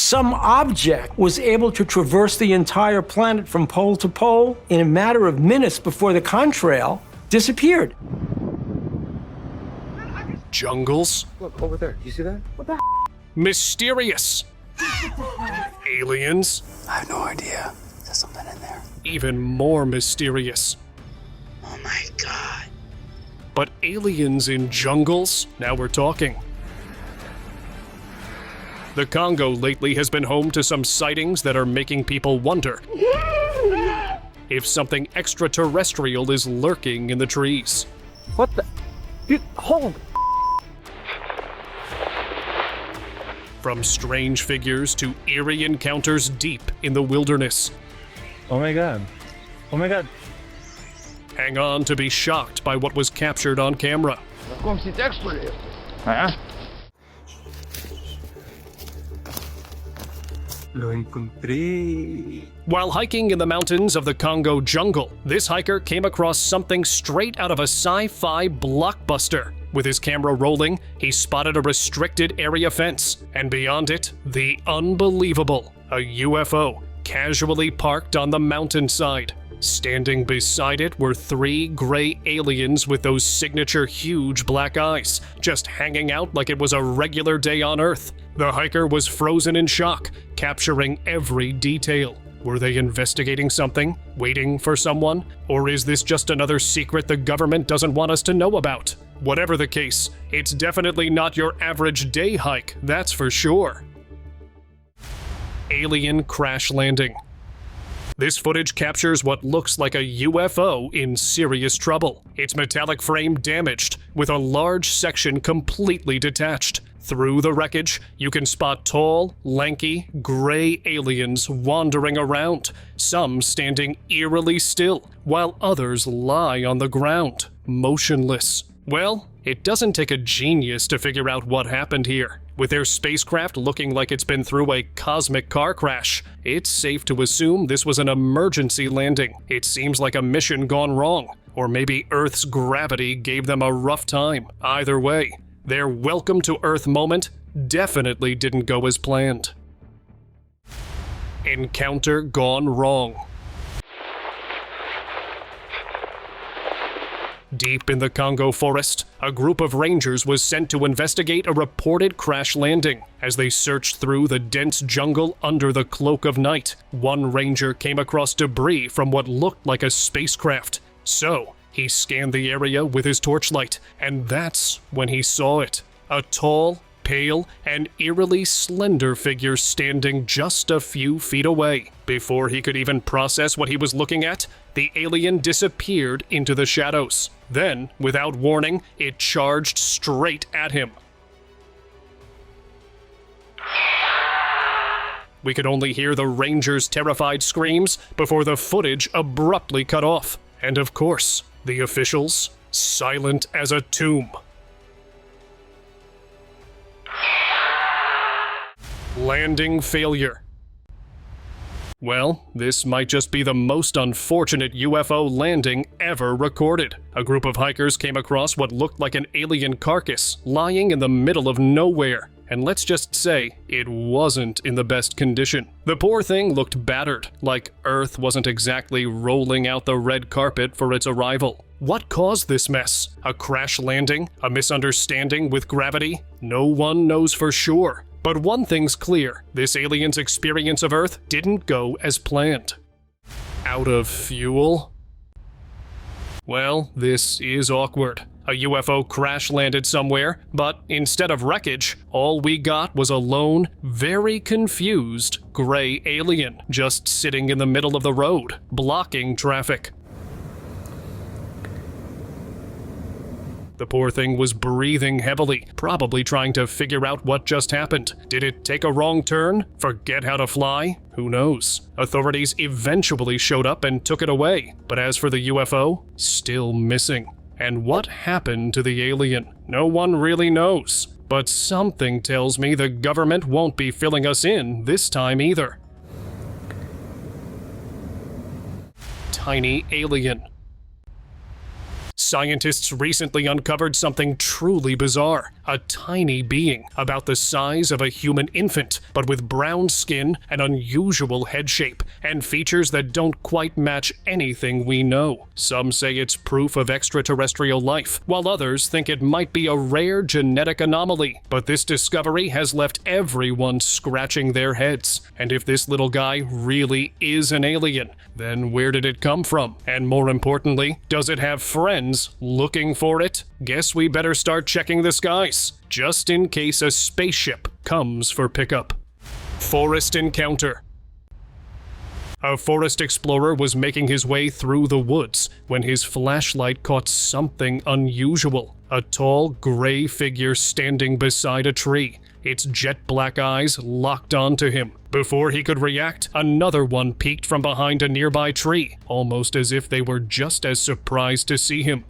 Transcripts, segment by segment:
some object was able to traverse the entire planet from pole to pole in a matter of minutes before the contrail disappeared. Jungles? Look, over there. You see that? What the Mysterious. Aliens? I have no idea. There's something in there. Even more mysterious. Oh my God. But aliens in jungles? Now we're talking. The Congo lately has been home to some sightings that are making people wonder if something extraterrestrial is lurking in the trees. What the? Dude, hold. From strange figures to eerie encounters deep in the wilderness. Oh my God. Oh my God. Hang on to be shocked by what was captured on camera. Lo encontré. While hiking in the mountains of the Congo jungle, this hiker came across something straight out of a sci-fi blockbuster. With his camera rolling, he spotted a restricted area fence, and beyond it, the unbelievable, a UFO, casually parked on the mountainside. Standing beside it were 3 gray aliens with those signature huge black eyes, just hanging out like it was a regular day on Earth. The hiker was frozen in shock, capturing every detail. Were they investigating something? Waiting for someone? Or is this just another secret the government doesn't want us to know about? Whatever the case, it's definitely not your average day hike, that's for sure. Alien crash landing. This footage captures what looks like a UFO in serious trouble. Its metallic frame damaged, with a large section completely detached. Through the wreckage, you can spot tall, lanky, gray aliens wandering around, some standing eerily still, while others lie on the ground, motionless. Well, it doesn't take a genius to figure out what happened here. With their spacecraft looking like it's been through a cosmic car crash, it's safe to assume this was an emergency landing. It seems like a mission gone wrong, or maybe Earth's gravity gave them a rough time. Either way, their welcome to Earth moment definitely didn't go as planned. Encounter gone wrong. Deep in the Congo forest, a group of rangers was sent to investigate a reported crash landing. As they searched through the dense jungle under the cloak of night, one ranger came across debris from what looked like a spacecraft. So, he scanned the area with his torchlight, and that's when he saw it. A tall, pale, and eerily slender figure standing just a few feet away. Before he could even process what he was looking at, the alien disappeared into the shadows. Then, without warning, it charged straight at him. We could only hear the ranger's terrified screams before the footage abruptly cut off. And of course, the officials, silent as a tomb. Landing failure. Well, this might just be the most unfortunate UFO landing ever recorded. A group of hikers came across what looked like an alien carcass lying in the middle of nowhere. And let's just say, it wasn't in the best condition. The poor thing looked battered, like Earth wasn't exactly rolling out the red carpet for its arrival. What caused this mess? A crash landing? A misunderstanding with gravity? No one knows for sure. But one thing's clear, this alien's experience of Earth didn't go as planned. Out of fuel? Well, this is awkward. A UFO crash landed somewhere, but instead of wreckage, all we got was a lone, very confused, gray alien just sitting in the middle of the road, blocking traffic. The poor thing was breathing heavily, probably trying to figure out what just happened. Did it take a wrong turn? Forget how to fly? Who knows? Authorities eventually showed up and took it away. But as for the UFO, still missing. And what happened to the alien? No one really knows. But something tells me the government won't be filling us in this time either. Tiny alien. Scientists recently uncovered something truly bizarre. a tiny being about the size of a human infant, but with brown skin, an unusual head shape, and features that don't quite match anything we know. Some say it's proof of extraterrestrial life, while others think it might be a rare genetic anomaly. But this discovery has left everyone scratching their heads. And if this little guy really is an alien, then where did it come from? And more importantly, does it have friends looking for it? Guess we better start checking the skies, just in case a spaceship comes for pickup. Forest encounter. A forest explorer was making his way through the woods when his flashlight caught something unusual. A tall, gray figure standing beside a tree, its jet black eyes locked onto him. Before he could react, another one peeked from behind a nearby tree, almost as if they were just as surprised to see him.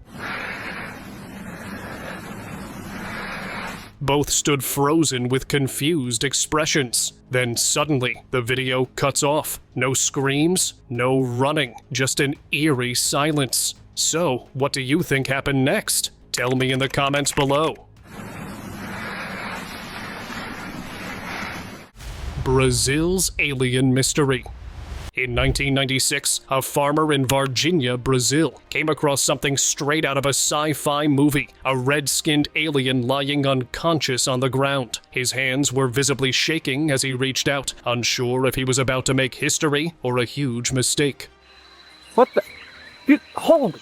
Both stood frozen with confused expressions. Then suddenly, the video cuts off. No screams, no running, just an eerie silence. So, what do you think happened next? Tell me in the comments below. Brazil's alien mystery. In 1996, a farmer in Varginha, Brazil, came across something straight out of a sci-fi movie, a red-skinned alien lying unconscious on the ground. His hands were visibly shaking as he reached out, unsure if he was about to make history or a huge mistake. What the? Dude, holy.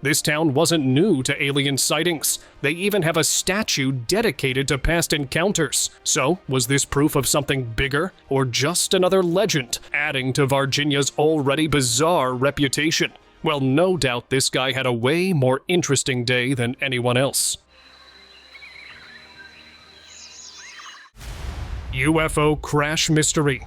This town wasn't new to alien sightings. They even have a statue dedicated to past encounters. So, was this proof of something bigger, or just another legend, adding to Varginha's already bizarre reputation? Well, no doubt this guy had a way more interesting day than anyone else. UFO crash mystery.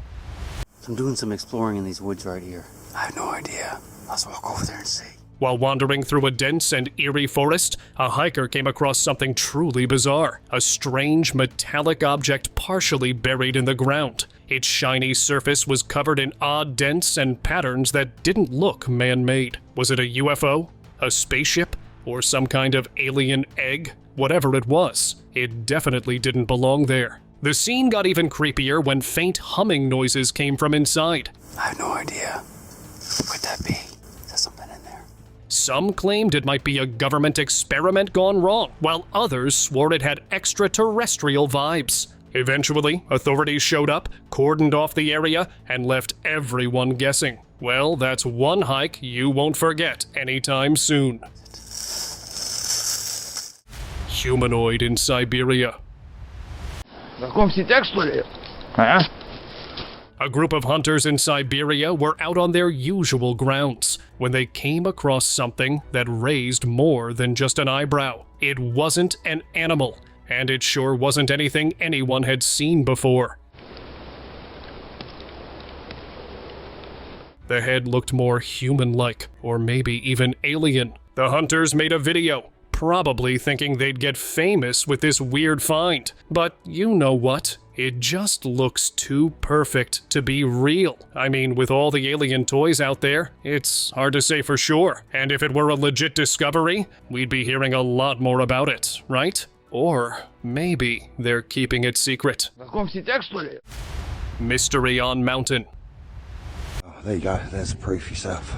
I'm doing some exploring in these woods right here. I have no idea. Let's walk over there and see. While wandering through a dense and eerie forest, a hiker came across something truly bizarre. A strange metallic object partially buried in the ground. Its shiny surface was covered in odd dents and patterns that didn't look man-made. Was it a UFO? A spaceship? Or some kind of alien egg? Whatever it was, it definitely didn't belong there. The scene got even creepier when faint humming noises came from inside. I have no idea. What could that be? Is there something in there? Some claimed it might be a government experiment gone wrong, while others swore it had extraterrestrial vibes. Eventually, authorities showed up, cordoned off the area, and left everyone guessing. Well, that's one hike you won't forget anytime soon. Humanoid in Siberia. A group of hunters in Siberia were out on their usual grounds when they came across something that raised more than just an eyebrow. It wasn't an animal, and it sure wasn't anything anyone had seen before. The head looked more human-like, or maybe even alien. The hunters made a video, probably thinking they'd get famous with this weird find. But you know what? It just looks too perfect to be real. I mean, with all the alien toys out there, it's hard to say for sure. And if it were a legit discovery, we'd be hearing a lot more about it, right? Or maybe they're keeping it secret. Mystery on Mountain. Oh, there you go, there's the proof yourself.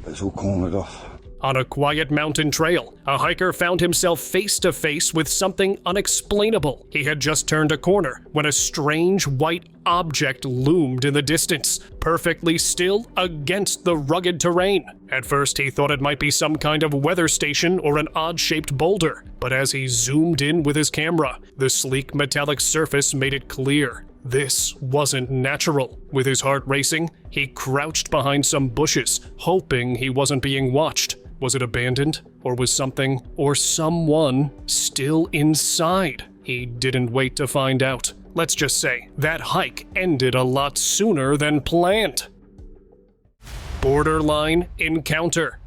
But it's all cornered off. On a quiet mountain trail, a hiker found himself face to face with something unexplainable. He had just turned a corner when a strange white object loomed in the distance, perfectly still against the rugged terrain. At first, he thought it might be some kind of weather station or an odd-shaped boulder, but as he zoomed in with his camera, the sleek metallic surface made it clear. This wasn't natural. With his heart racing, he crouched behind some bushes, hoping he wasn't being watched. Was it abandoned? Or was something or someone still inside? He didn't wait to find out. Let's just say that hike ended a lot sooner than planned. Borderline encounter.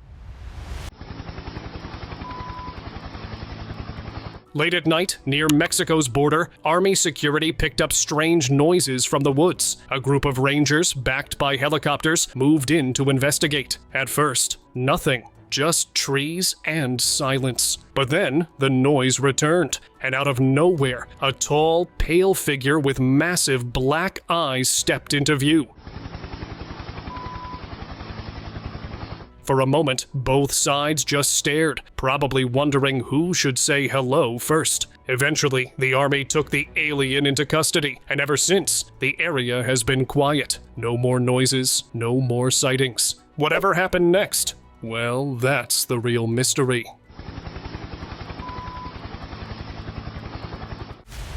Late at night, near Mexico's border, Army security picked up strange noises from the woods. A group of rangers, backed by helicopters, moved in to investigate. At first, nothing. just trees and silence. But then the noise returned, and out of nowhere, a tall, pale figure with massive black eyes stepped into view. For a moment, both sides just stared, probably wondering who should say hello first. Eventually, the army took the alien into custody, and ever since, the area has been quiet. No more noises, no more sightings. Whatever happened next? Well, that's the real mystery.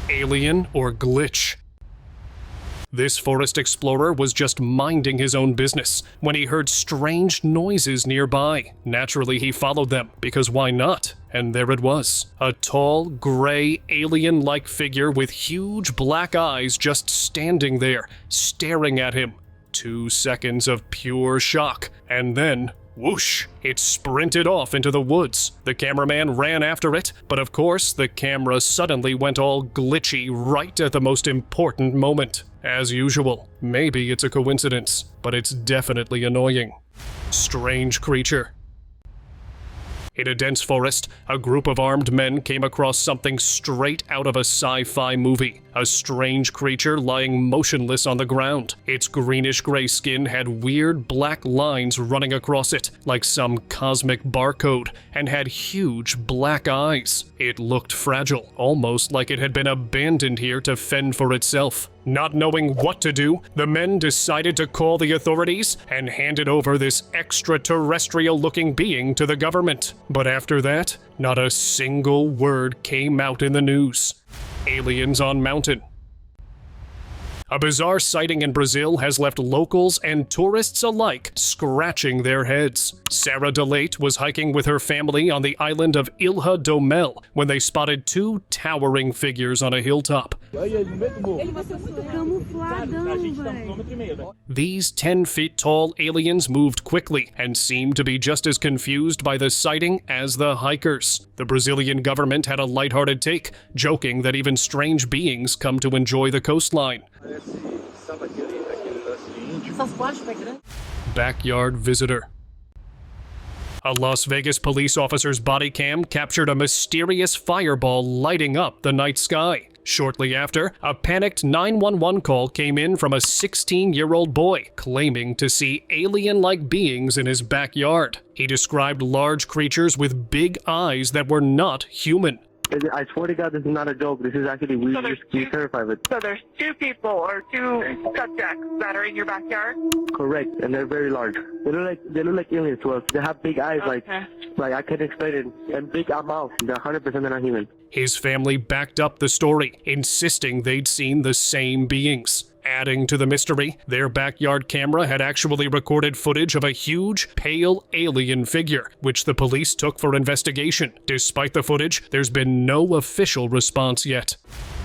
Alien or glitch? This forest explorer was just minding his own business when he heard strange noises nearby. Naturally, he followed them, because why not? And there it was. A tall, gray, alien-like figure with huge black eyes just standing there, staring at him. 2 seconds of pure shock, and then whoosh! It sprinted off into the woods. The cameraman ran after it, but of course, the camera suddenly went all glitchy right at the most important moment. As usual, maybe it's a coincidence, but it's definitely annoying. Strange creature. In a dense forest, a group of armed men came across something straight out of a sci-fi movie. A strange creature lying motionless on the ground. Its greenish-gray skin had weird black lines running across it, like some cosmic barcode, and had huge black eyes. It looked fragile, almost like it had been abandoned here to fend for itself. Not knowing what to do, the men decided to call the authorities and handed over this extraterrestrial-looking being to the government. But after that, not a single word came out in the news. Aliens on mountain. A bizarre sighting in Brazil has left locals and tourists alike scratching their heads. Sarah DeLate was hiking with her family on the island of Ilha do Mel when they spotted 2 towering figures on a hilltop. These 10-feet-tall aliens moved quickly and seemed to be just as confused by the sighting as the hikers. The Brazilian government had a lighthearted take, joking that even strange beings come to enjoy the coastline. Backyard visitor. A Las Vegas police officer's body cam captured a mysterious fireball lighting up the night sky. Shortly after, a panicked 911 call came in from a 16-year-old boy claiming to see alien-like beings in his backyard. He described large creatures with big eyes that were not human. I swear to God, this is not a joke. This is actually, we're terrified of it. So there's 2 people or 2 subjects that are in your backyard? Correct, and they're very large. They look like aliens to us. They have big eyes, like I can't explain it, and big mouths. They're 100% they're not human. His family backed up the story, insisting they'd seen the same beings. Adding to the mystery, their backyard camera had actually recorded footage of a huge, pale alien figure, which the police took for investigation. Despite the footage, there's been no official response yet.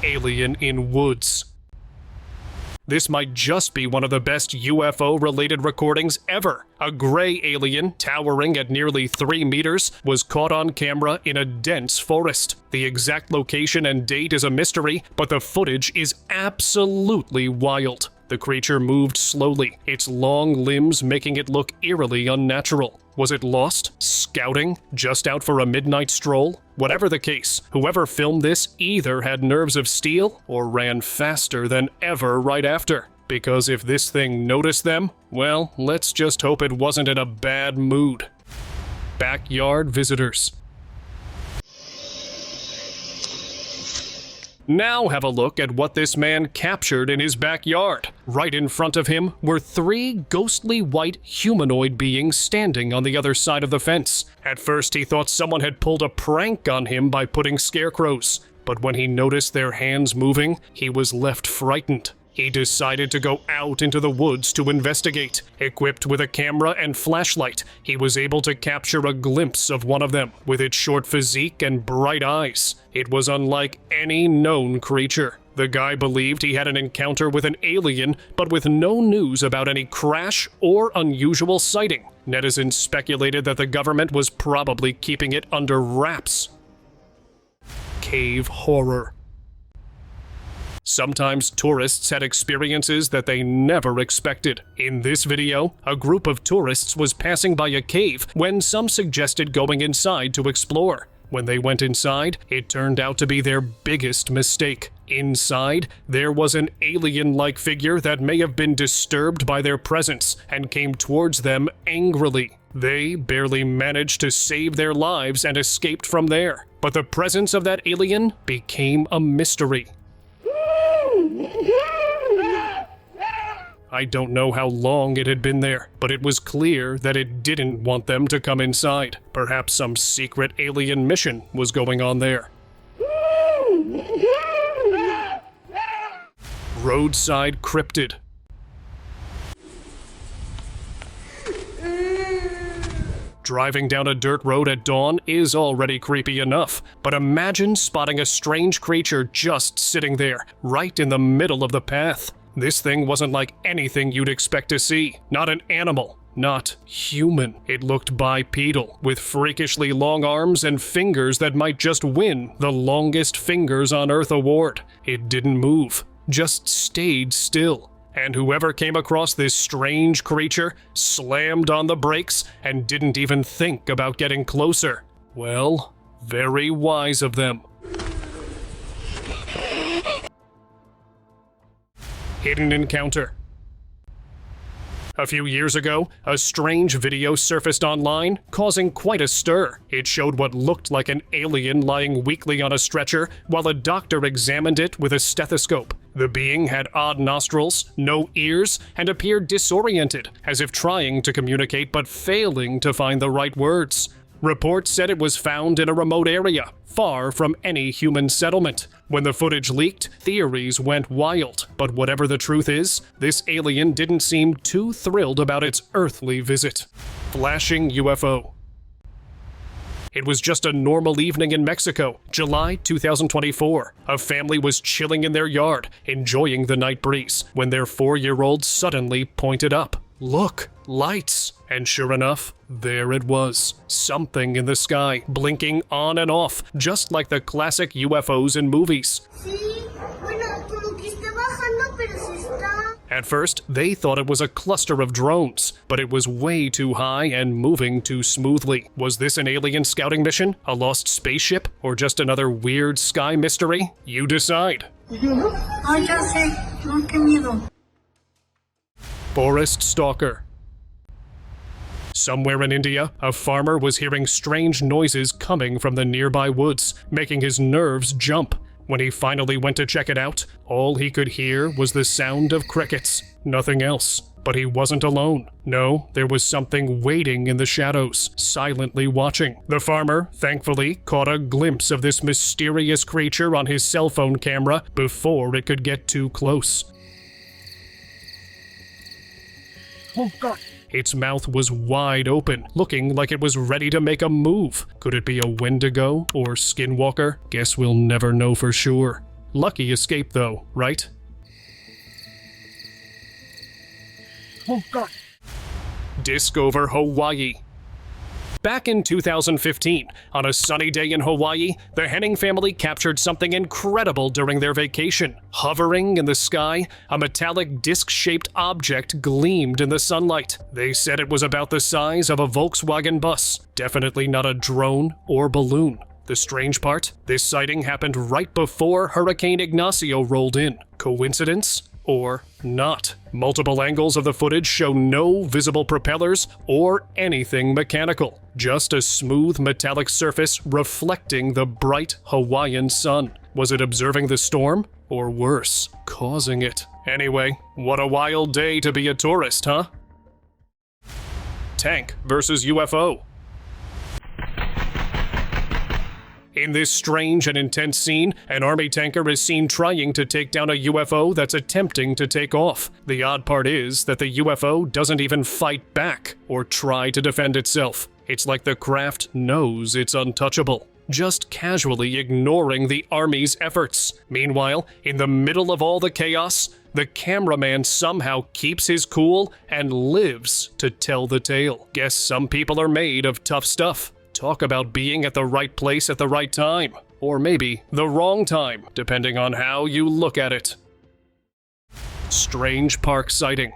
Alien in woods. This might just be one of the best UFO-related recordings ever. A gray alien, towering at nearly 3 meters, was caught on camera in a dense forest. The exact location and date is a mystery, but the footage is absolutely wild. The creature moved slowly, its long limbs making it look eerily unnatural. Was it lost? Scouting? Just out for a midnight stroll? Whatever the case, whoever filmed this either had nerves of steel or ran faster than ever right after. Because if this thing noticed them, well, let's just hope it wasn't in a bad mood. Backyard visitors. Now have a look at what this man captured in his backyard. Right in front of him were 3 ghostly white humanoid beings standing on the other side of the fence. At first he thought someone had pulled a prank on him by putting scarecrows, but when he noticed their hands moving, he was left frightened. He decided to go out into the woods to investigate. Equipped with a camera and flashlight, he was able to capture a glimpse of one of them, with its short physique and bright eyes. It was unlike any known creature. The guy believed he had an encounter with an alien, but with no news about any crash or unusual sighting. Netizens speculated that the government was probably keeping it under wraps. Cave horror. Sometimes tourists had experiences that they never expected. In this video, a group of tourists was passing by a cave when some suggested going inside to explore. When they went inside, it turned out to be their biggest mistake. Inside, there was an alien-like figure that may have been disturbed by their presence and came towards them angrily. They barely managed to save their lives and escaped from there. But the presence of that alien became a mystery. I don't know how long it had been there, but it was clear that it didn't want them to come inside. Perhaps some secret alien mission was going on there. Roadside cryptid. Driving down a dirt road at dawn is already creepy enough, but imagine spotting a strange creature just sitting there, right in the middle of the path. This thing wasn't like anything you'd expect to see. Not an animal, not human. It looked bipedal, with freakishly long arms and fingers that might just win the longest fingers on Earth award. It didn't move, just stayed still. And whoever came across this strange creature slammed on the brakes and didn't even think about getting closer. Well, very wise of them. Hidden encounter. A few years ago, a strange video surfaced online, causing quite a stir. It showed what looked like an alien lying weakly on a stretcher while a doctor examined it with a stethoscope. The being had odd nostrils, no ears, and appeared disoriented, as if trying to communicate but failing to find the right words. Reports said it was found in a remote area, far from any human settlement. When the footage leaked, theories went wild. But whatever the truth is, this alien didn't seem too thrilled about its earthly visit. Flashing UFO. It was just a normal evening in Mexico, July 2024. A family was chilling in their yard, enjoying the night breeze, when their 4-year-old suddenly pointed up. Look, lights! And sure enough, there it was. Something in the sky, blinking on and off, just like the classic UFOs in movies. At first, they thought it was a cluster of drones, but it was way too high and moving too smoothly. Was this an alien scouting mission, a lost spaceship, or just another weird sky mystery? You decide. Forest stalker. Somewhere in India, a farmer was hearing strange noises coming from the nearby woods, making his nerves jump. When he finally went to check it out, all he could hear was the sound of crickets. Nothing else. But he wasn't alone. No, there was something waiting in the shadows, silently watching. The farmer, thankfully, caught a glimpse of this mysterious creature on his cell phone camera before it could get too close. Oh, God. Its mouth was wide open, looking like it was ready to make a move. Could it be a Wendigo or skinwalker? Guess we'll never know for sure. Lucky escape though, right? Oh, God. Disc over Hawaii. Back in 2015, on a sunny day in Hawaii, the Henning family captured something incredible during their vacation. Hovering in the sky, a metallic disc-shaped object gleamed in the sunlight. They said it was about the size of a Volkswagen bus, definitely not a drone or balloon. The strange part? This sighting happened right before Hurricane Ignacio rolled in. Coincidence? Or not. Multiple angles of the footage show no visible propellers or anything mechanical. Just a smooth metallic surface reflecting the bright Hawaiian sun. Was it observing the storm? Or worse, causing it? Anyway, what a wild day to be a tourist, huh? Tank versus UFO. In this strange and intense scene, an army tanker is seen trying to take down a UFO that's attempting to take off. The odd part is that the UFO doesn't even fight back or try to defend itself. It's like the craft knows it's untouchable, just casually ignoring the army's efforts. Meanwhile, in the middle of all the chaos, the cameraman somehow keeps his cool and lives to tell the tale. Guess some people are made of tough stuff. Talk about being at the right place at the right time. Or maybe the wrong time, depending on how you look at it. Strange park sighting.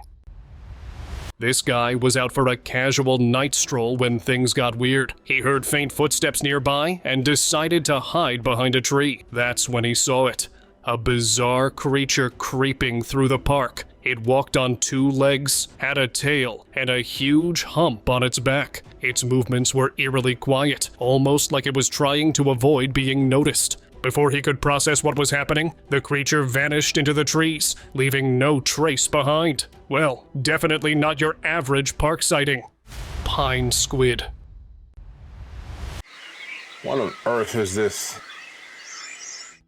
This guy was out for a casual night stroll when things got weird. He heard faint footsteps nearby and decided to hide behind a tree. That's when he saw it. A bizarre creature creeping through the park. It walked on 2 legs, had a tail, and a huge hump on its back. Its movements were eerily quiet, almost like it was trying to avoid being noticed. Before he could process what was happening, the creature vanished into the trees, leaving no trace behind. Well, definitely not your average park sighting. Pine squid. What on earth is this?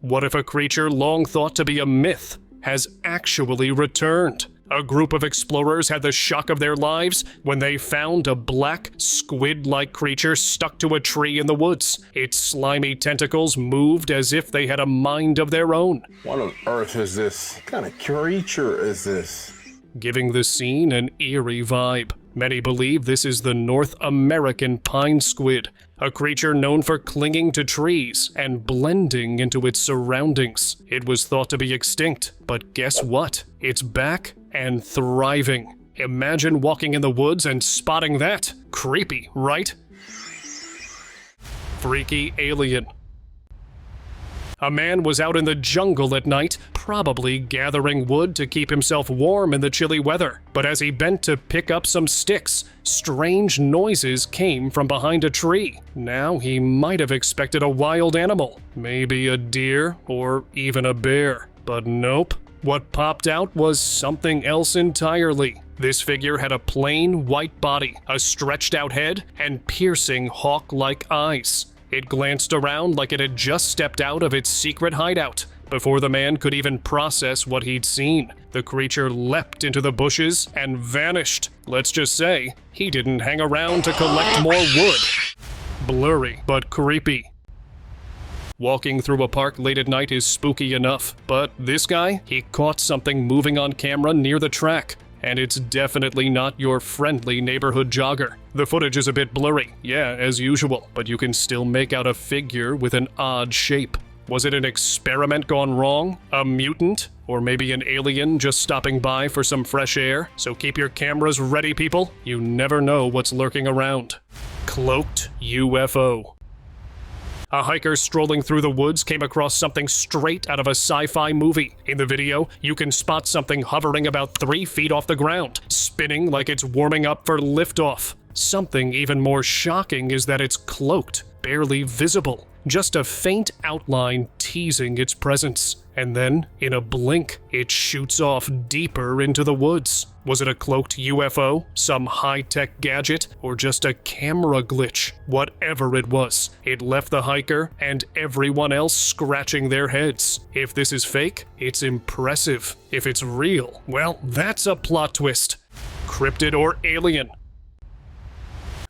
What if a creature long thought to be a myth has actually returned? A group of explorers had the shock of their lives when they found a black, squid-like creature stuck to a tree in the woods. Its slimy tentacles moved as if they had a mind of their own. What on earth is this? What kind of creature is this? Giving the scene an eerie vibe. Many believe this is the North American pine squid, a creature known for clinging to trees and blending into its surroundings. It was thought to be extinct, but guess what? It's back and thriving. Imagine walking in the woods and spotting that. Creepy, right? Freaky alien. A man was out in the jungle at night, probably gathering wood to keep himself warm in the chilly weather. But as he bent to pick up some sticks, strange noises came from behind a tree. Now he might have expected a wild animal, maybe a deer or even a bear. But nope. What popped out was something else entirely. This figure had a plain white body, a stretched out head, and piercing hawk-like eyes. It glanced around like it had just stepped out of its secret hideout. Before the man could even process what he'd seen, the creature leapt into the bushes and vanished. Let's just say, he didn't hang around to collect more wood. Blurry, but creepy. Walking through a park late at night is spooky enough, but this guy, he caught something moving on camera near the track. And it's definitely not your friendly neighborhood jogger. The footage is a bit blurry, yeah, as usual, but you can still make out a figure with an odd shape. Was it an experiment gone wrong? A mutant? Or maybe an alien just stopping by for some fresh air? So keep your cameras ready, people. You never know what's lurking around. Cloaked UFO. A hiker strolling through the woods came across something straight out of a sci-fi movie. In the video, you can spot something hovering about 3 feet off the ground, spinning like it's warming up for liftoff. Something even more shocking is that it's cloaked, barely visible, just a faint outline teasing its presence. And then, in a blink, it shoots off deeper into the woods. Was it a cloaked UFO, some high-tech gadget, or just a camera glitch? Whatever it was, it left the hiker and everyone else scratching their heads. If this is fake, it's impressive. If it's real, well, that's a plot twist. Cryptid or alien?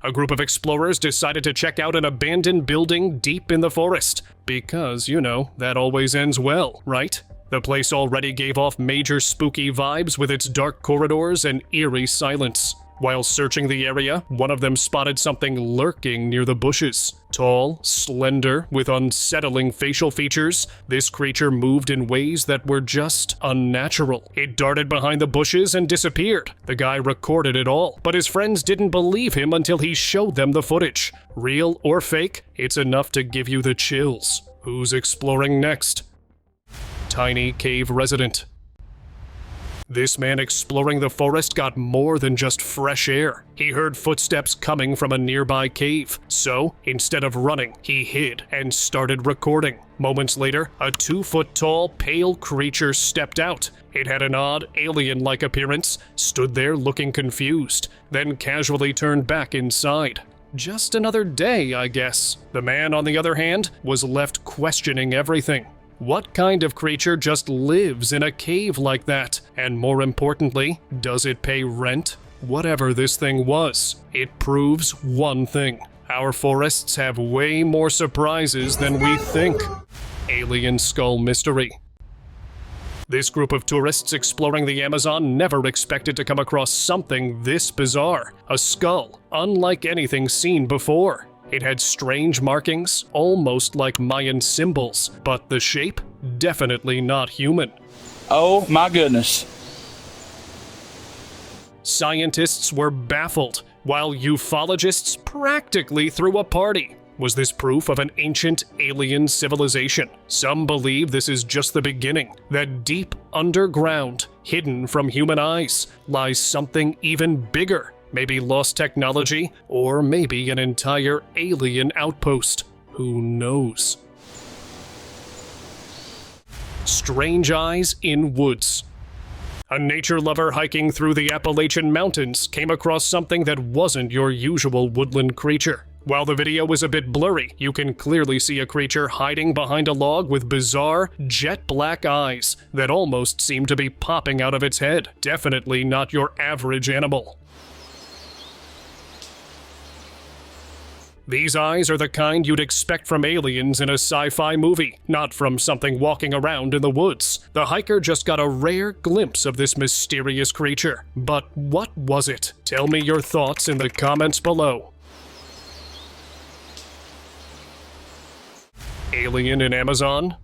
A group of explorers decided to check out an abandoned building deep in the forest. Because, you know, that always ends well, right? The place already gave off major spooky vibes with its dark corridors and eerie silence. While searching the area, one of them spotted something lurking near the bushes. Tall, slender, with unsettling facial features, this creature moved in ways that were just unnatural. It darted behind the bushes and disappeared. The guy recorded it all, but his friends didn't believe him until he showed them the footage. Real or fake, it's enough to give you the chills. Who's exploring next? Tiny cave resident. This man exploring the forest got more than just fresh air. He heard footsteps coming from a nearby cave. So, instead of running, he hid and started recording. Moments later, a 2-foot-tall, pale creature stepped out. It had an odd, alien-like appearance, stood there looking confused, then casually turned back inside. Just another day, I guess. The man, on the other hand, was left questioning everything. What kind of creature just lives in a cave like that? And more importantly, does it pay rent? Whatever this thing was, it proves one thing. Our forests have way more surprises than we think. Alien skull mystery. This group of tourists exploring the Amazon never expected to come across something this bizarre. A skull, unlike anything seen before. It had strange markings, almost like Mayan symbols, but the shape? Definitely not human. Oh my goodness. scientists were baffled, while ufologists practically threw a party. Was this proof of an ancient alien civilization? Some believe this is just the beginning, that deep underground, hidden from human eyes, lies something even bigger. Maybe lost technology, or maybe an entire alien outpost. Who knows? Strange eyes in woods. A nature lover hiking through the Appalachian Mountains came across something that wasn't your usual woodland creature. While the video is a bit blurry, you can clearly see a creature hiding behind a log with bizarre, jet black eyes that almost seem to be popping out of its head. Definitely not your average animal. These eyes are the kind you'd expect from aliens in a sci-fi movie, not from something walking around in the woods. The hiker just got a rare glimpse of this mysterious creature. But what was it? Tell me your thoughts in the comments below. Alien in Amazon?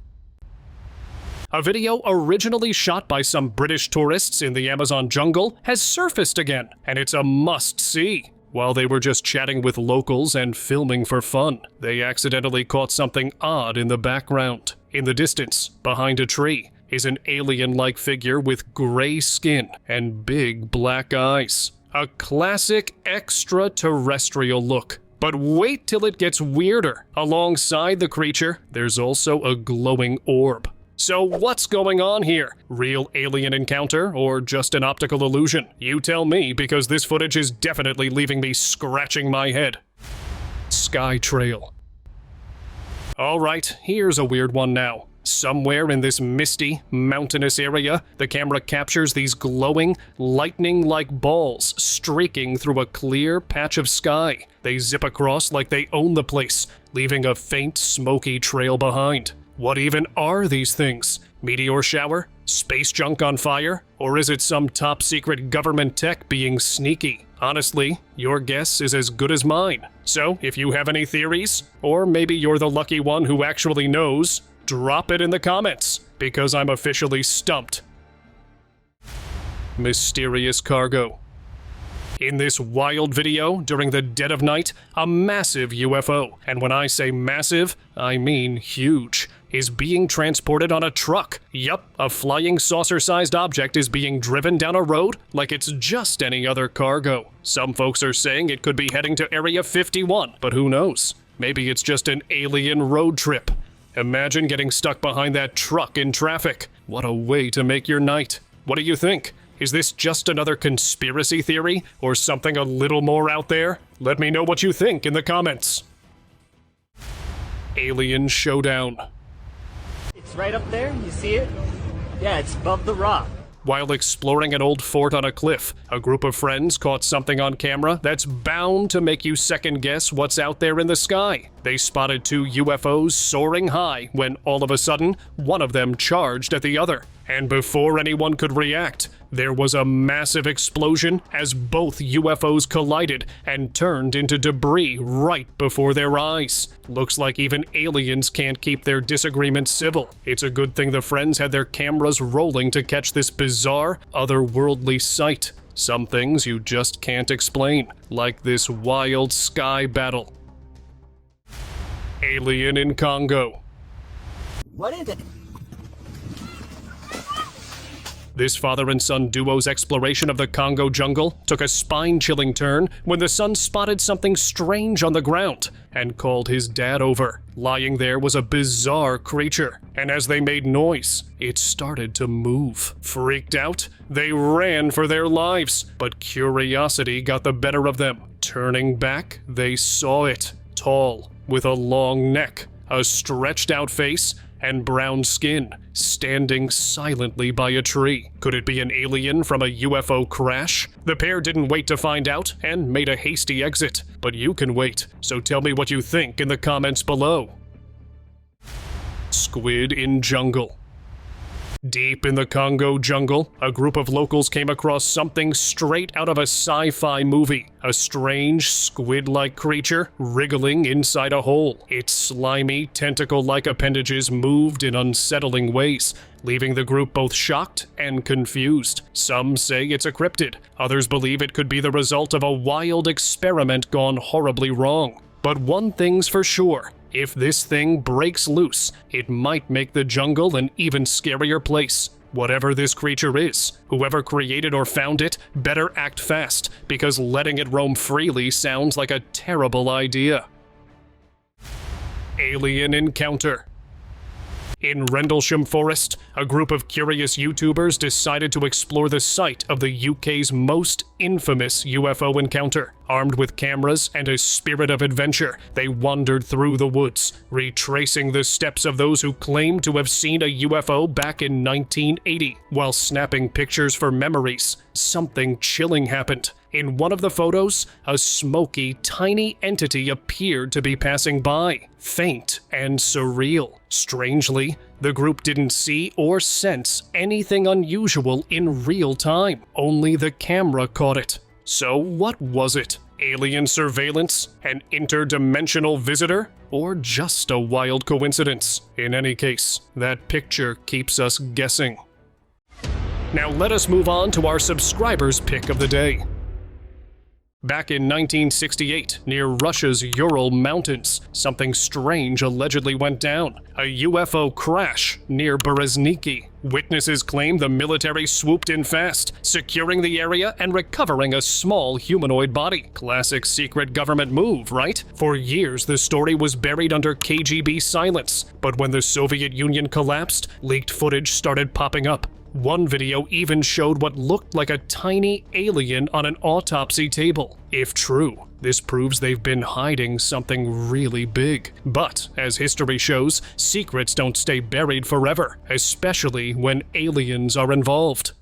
A video originally shot by some British tourists in the Amazon jungle has surfaced again, and it's a must-see. While they were just chatting with locals and filming for fun, they accidentally caught something odd in the background. In the distance, behind a tree, is an alien-like figure with gray skin and big black eyes. A classic extraterrestrial look. But wait till it gets weirder. Alongside the creature, there's also a glowing orb. So what's going on here? Real alien encounter or just an optical illusion? You tell me, because this footage is definitely leaving me scratching my head. Sky trail. Alright, here's a weird one now. Somewhere in this misty, mountainous area, the camera captures these glowing, lightning-like balls streaking through a clear patch of sky. They zip across like they own the place, leaving a faint, smoky trail behind. What even are these things? Meteor shower? Space junk on fire? Or is it some top-secret government tech being sneaky? Honestly, your guess is as good as mine. So, if you have any theories, or maybe you're the lucky one who actually knows, drop it in the comments, because I'm officially stumped. Mysterious cargo. In this wild video, during the dead of night, a massive UFO, and when I say massive, I mean huge, is being transported on a truck. Yup, a flying saucer-sized object is being driven down a road like it's just any other cargo. Some folks are saying it could be heading to Area 51, but who knows? Maybe it's just an alien road trip. Imagine getting stuck behind that truck in traffic. What a way to make your night. What do you think? Is this just another conspiracy theory, or something a little more out there? Let me know what you think in the comments. Alien Showdown. It's right up there, you see it? Yeah, it's above the rock. While exploring an old fort on a cliff, a group of friends caught something on camera that's bound to make you second-guess what's out there in the sky. They spotted two UFOs soaring high when, all of a sudden, one of them charged at the other. And before anyone could react, there was a massive explosion as both UFOs collided and turned into debris right before their eyes. Looks like even aliens can't keep their disagreements civil. It's a good thing the friends had their cameras rolling to catch this bizarre, otherworldly sight. Some things you just can't explain, like this wild sky battle. Alien in Congo. What is it? This father and son duo's exploration of the Congo jungle took a spine-chilling turn when the son spotted something strange on the ground and called his dad over. Lying there was a bizarre creature, and as they made noise, it started to move. Freaked out, they ran for their lives, but curiosity got the better of them. Turning back, they saw it. Tall, with a long neck, a stretched-out face, and brown skin, standing silently by a tree. Could it be an alien from a UFO crash? The pair didn't wait to find out and made a hasty exit, but you can wait, so tell me what you think in the comments below. Squid in jungle. Deep in the Congo jungle, a group of locals came across something straight out of a sci-fi movie. A strange, squid-like creature wriggling inside a hole. Its slimy, tentacle-like appendages moved in unsettling ways, leaving the group both shocked and confused. Some say it's a cryptid. Others believe it could be the result of a wild experiment gone horribly wrong. But one thing's for sure. If this thing breaks loose, it might make the jungle an even scarier place. Whatever this creature is, whoever created or found it better act fast, because letting it roam freely sounds like a terrible idea. Alien encounter. In Rendlesham Forest, a group of curious YouTubers decided to explore the site of the UK's most infamous UFO encounter. Armed with cameras and a spirit of adventure, they wandered through the woods, retracing the steps of those who claimed to have seen a UFO back in 1980. While snapping pictures for memories, something chilling happened. In one of the photos, a smoky, tiny entity appeared to be passing by, faint and surreal. Strangely, the group didn't see or sense anything unusual in real time. Only the camera caught it. So what was it? Alien surveillance? An interdimensional visitor? Or just a wild coincidence? In any case, that picture keeps us guessing. Now let us move on to our subscribers' pick of the day. Back in 1968, near Russia's Ural Mountains, something strange allegedly went down. A UFO crash near Berezniki. Witnesses claim the military swooped in fast, securing the area and recovering a small humanoid body. Classic secret government move, right? For years, the story was buried under KGB silence, but when the Soviet Union collapsed, leaked footage started popping up. One video even showed what looked like a tiny alien on an autopsy table. If true, this proves they've been hiding something really big. But, as history shows, secrets don't stay buried forever, especially when aliens are involved.